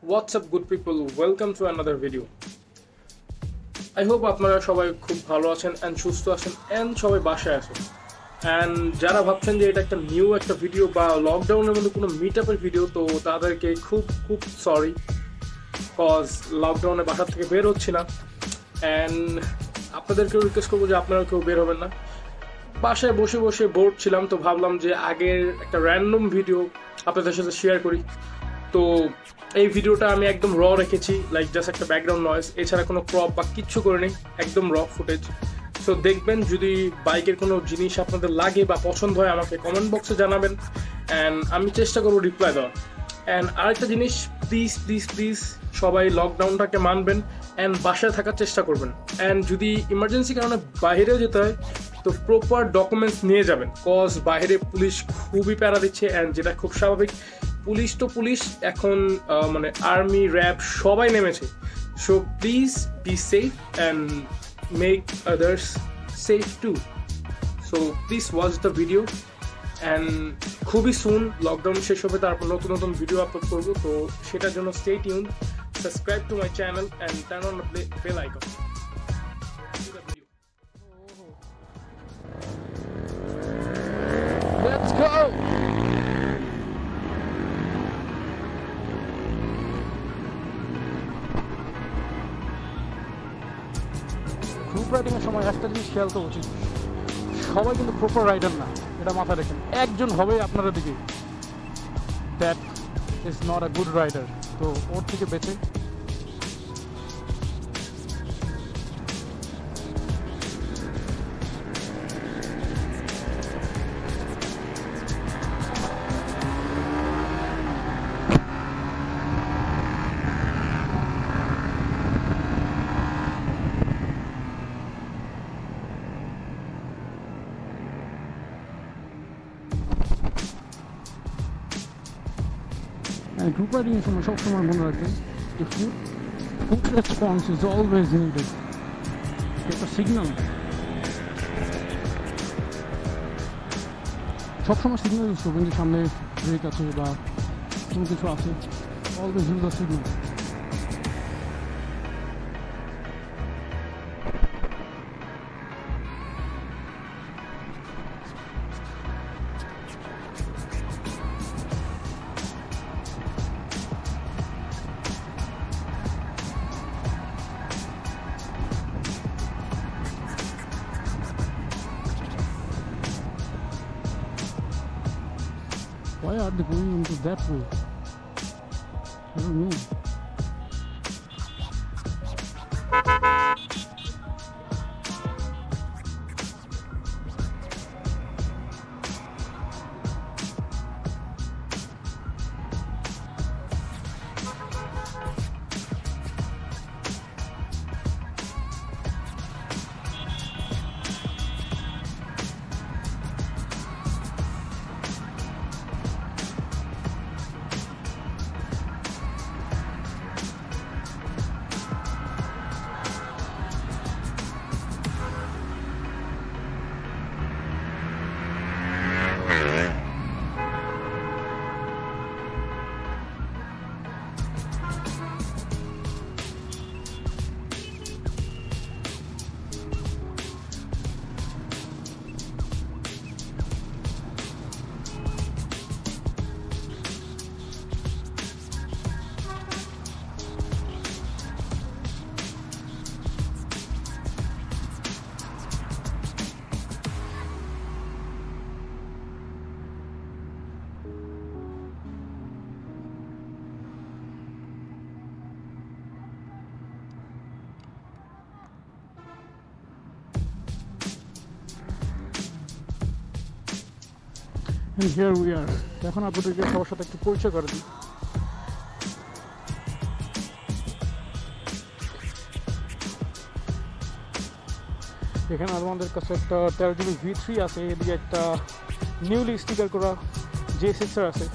What's up good people, welcome to another video. I hope আপনারা সবাই খুব ভালো আছেন and সুস্থ আছেন and সবাই বাসায় আছেন। And যারা ভাবছেন যে এটা একটা নিউ একটা ভিডিও বা লকডাউনের মধ্যে কোনো মিটআপের ভিডিও, তো তাদেরকে খুব সরি, কজ লকডাউনে বাসা থেকে বের হচ্ছি না। অ্যান্ড আপনাদেরকেও রিকোয়েস্ট করবো যে আপনারা কেউ বের হবেন না। বাসায় বসে বসে বোর ছিলাম, তো ভাবলাম যে আগের একটা র্যান্ডম ভিডিও আপনাদের সাথে শেয়ার করি। তো এই ভিডিওটা আমি একদম র রেখেছি, লাইক জাস্ট একটা ব্যাকগ্রাউন্ড নয়েজ, এছাড়া কোনো ক্রপ বা কিচ্ছু করিনি, একদম র ফুটেজ। সো দেখবেন, যদি বাইকের কোনো জিনিস আপনাদের লাগে বা পছন্দ হয় আমাকে কমেন্ট বক্সে জানাবেন, অ্যান্ড আমি চেষ্টা করবো রিপ্লাই দেওয়ার। অ্যান্ড আরেকটা জিনিস, প্লিজ সবাই লকডাউনটাকে মানবেন অ্যান্ড বাসায় থাকার চেষ্টা করবেন। অ্যান্ড যদি ইমার্জেন্সি কারণে বাইরেও যেতে হয় তো প্রপার ডকুমেন্টস নিয়ে যাবেন, কজ বাইরে পুলিশ খুবই প্যারা দিচ্ছে, অ্যান্ড যেটা খুব স্বাভাবিক। পুলিশ তো পুলিশ, এখন মানে আর্মি র্যাব সবাই নেমেছে। So please be safe and make others safe too. So please watch the video, and খুবই সুন লকডাউন শেষ হবে, তারপর নতুন ভিডিও আপলোড করবো। তো সেটার জন্য stay tuned, subscribe to my channel and turn on the bell icon. Let's go! Group রাইডিংয়ের সময় একটা জিনিস খেয়াল করা উচিত, সবাই কিন্তু প্রপার রাইডার না, এটা মাথায় রাখেন। একজন হবে আপনারা দিকে, that is not a good rider. তো ওর থেকে বেঁচে গ্রুপ রাইডিংয়ের সময় সবসময় মনে রাখবেন যে food response is always needed. একটা সিগন্যাল, সবসময় সিগন্যাল ইউজ করবেন যে সামনে ব্রেক আছে বা কোনো কিছু আছে, always use the signal. Why are they going into that way? I don't know. And here we are. এখন আপনাদেরকে সবার সাথে একটু পরিচয় করে দিই। এখানে আমাদের কাছে একটা 13GB V3 আছে, এদিকে একটা নিউলি স্টিকার করা J6 আছে।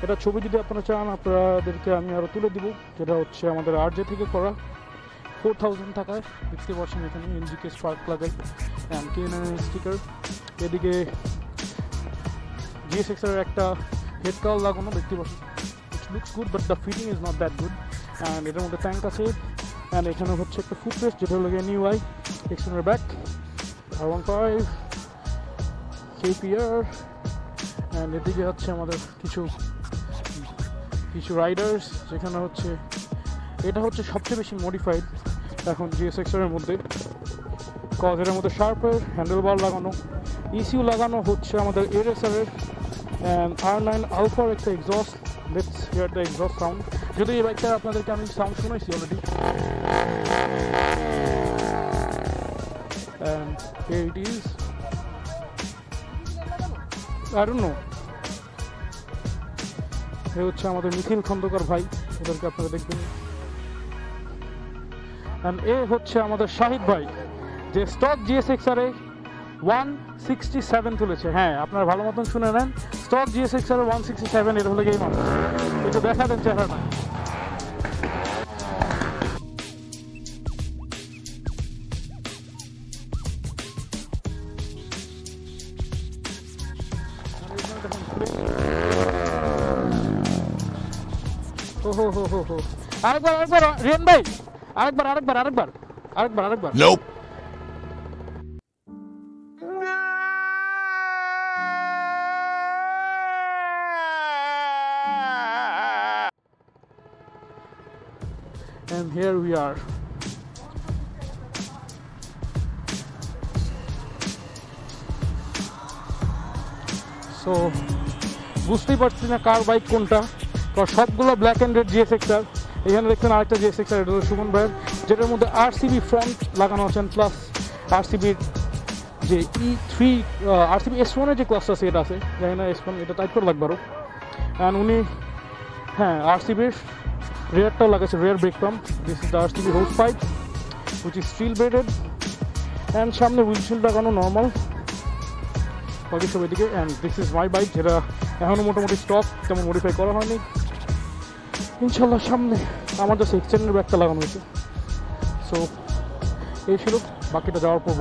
এটা ছবি যদি আপনারা চান আপনাদেরকে আমি আরও তুলে দিব, যেটা হচ্ছে আমাদের RJ থেকে করা, 4000 টাকায় দেখতে পাচ্ছেন। এখানে NGK স্পার্ক লাগাই অ্যান্ড KNN স্টিকার। এদিকে J6 এর একটা হেড কাল লাগানো দেখতে পাচ্ছেন, looks good but the fitting is not that good. And এটার মধ্যে ট্যাঙ্ক আছে, and এখানে হচ্ছে একটা ফুটরেস্ট যেটা হলো NUI external back R15 KPR, and এদিকে হচ্ছে আমাদের কিছু রাইডার্স, যেখানে হচ্ছে এটা হচ্ছে সবচেয়ে বেশি মডিফাইড এখন GSXR এর মধ্যে, কজ এর মধ্যে শার্পের হ্যান্ডেলবার লাগানো, ECU লাগানো হচ্ছে আমাদের ARSR এর, and R9 আলফার একটা exhaust. Let's hear the exhaust sound, যদি এই বাইকটা আপনাদেরকে আমি সাউন্ড শুনাইছি already. And here it is. I don't know. এই হচ্ছে আমাদের মিথিল খন্দকার ভাই, ওদেরকে আপনারা দেখবেন। And এ হচ্ছে আমাদের শাহিদ ভাই, যে স্টক GSXR এ 167 তুলেছে। হ্যাঁ, আপনারা ভালো মতন শুনে নেন, স্টক GSXR 167, এটা হলো গেম। একটু দেখা দেন চেহারাটা। আরেকবার রিয়ান ভাই, আরেকবার। Nope. And here we are. So বুঝতেই পারছি না কার বাইক কোনটা, কারণ সবগুলো ব্ল্যাক অ্যান্ড রেড GSXR। এখানে দেখছেন আরেকটা GSXR, এটা হলো সুমন ভাইয়ের, যেটার মধ্যে RCB ফ্রন্ট লাগানো আছেন, প্লাস RCBর যে E3 RCB S1 এর যে ক্লাসটা আছে এটা আছে, জানি না S1 এটা টাইপ করে লাগবে আরও। অ্যান্ড উনি RCBর রেয়ারটাও লাগাচ্ছে, rear brake pump. This is the RCB hose pipe which is still braided, and সামনে হুইলশিল্ড লাগানো নর্মাল, বাকি সব এদিকে। And this is my bike, যেটা এখনও মোটামুটি স্টক, তেমন মডিফাই করা হয়নি। ইনশাল্লাহ সামনে আমার জাস্ট এক্সটেন্ডের ব্যাগটা লাগানো হয়েছে। সো এই ছিল, বাকিটা যাওয়ার পর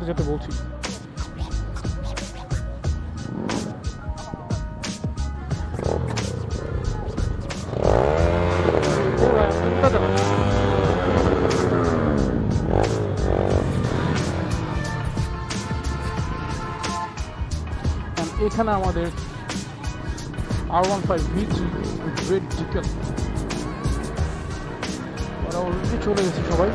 যেতে বলছি। এখানে আমাদের R15 V3 রেড জিকেল, ওরা অলরেডি চলে গেছে সবাই।